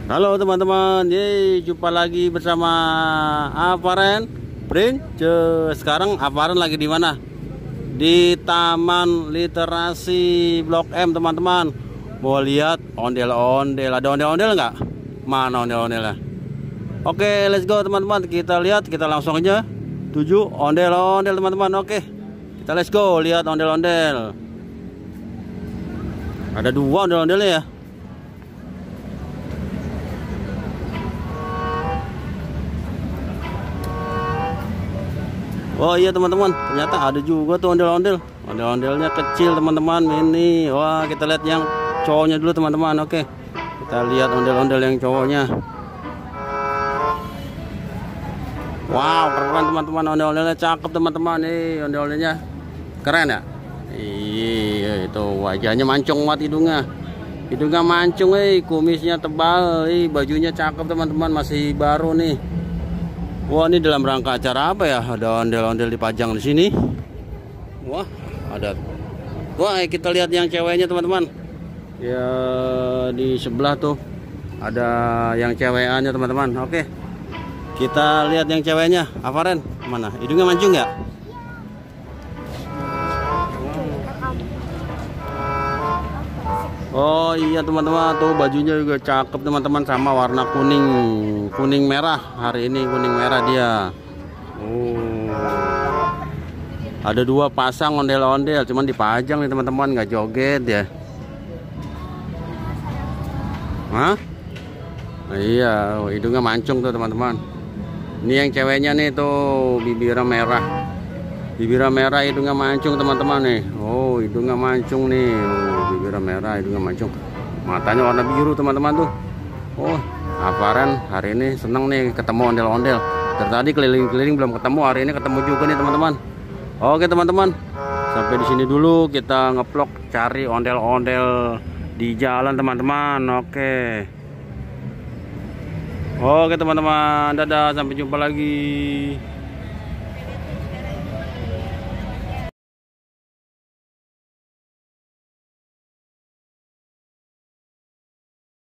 Halo teman-teman, jumpa lagi bersama Avaren Prince. Sekarang Avaren lagi di mana? Di Taman Literasi Blok M, teman-teman. Mau lihat ondel-ondel, ada ondel-ondel nggak? Mana ondel-ondelnya? Oke, let's go teman-teman. Kita lihat, kita langsung aja tuju ondel-ondel teman-teman. Oke, kita let's go lihat ondel-ondel. Ada dua ondel-ondelnya ya. Oh iya teman-teman, ternyata ada juga tuh ondel-ondel. Ondel-ondelnya kecil teman-teman, ini. Wah, kita lihat yang cowoknya dulu teman-teman. Oke, kita lihat ondel-ondel yang cowoknya. Wow, keren teman-teman, ondel-ondelnya cakep teman-teman. Ondel-ondelnya keren ya. Iya, itu wajahnya mancung banget, hidungnya mancung, kumisnya tebal, bajunya cakep teman-teman, masih baru nih. Wah, ini dalam rangka acara apa ya? Ada ondel-ondel dipajang di sini. Wah, ada. Wah, kita lihat yang ceweknya teman-teman. Ya, di sebelah tuh ada yang cewekannya teman-teman. Oke, kita lihat yang ceweknya. Avaren mana? Hidungnya mancung ya? Oh iya teman-teman, tuh bajunya juga cakep teman-teman, sama warna kuning merah. Hari ini kuning merah dia. Ada dua pasang ondel-ondel, cuman dipajang nih teman-teman, nggak joget ya. Hah? Iya, hidungnya mancung tuh teman-teman. Ini yang ceweknya nih tuh, bibirnya merah, hidungnya mancung teman-teman nih. Oh, hidungnya mancung nih. Bibirnya merah, hidungnya mancung, matanya warna biru teman-teman tuh. Oh, Avaren hari ini seneng nih ketemu ondel-ondel. Dari tadi keliling-keliling belum ketemu, hari ini ketemu juga nih teman-teman. Oke teman-teman, sampai di sini dulu kita ngeplok cari ondel-ondel di jalan teman-teman. Oke teman-teman, dadah, sampai jumpa lagi.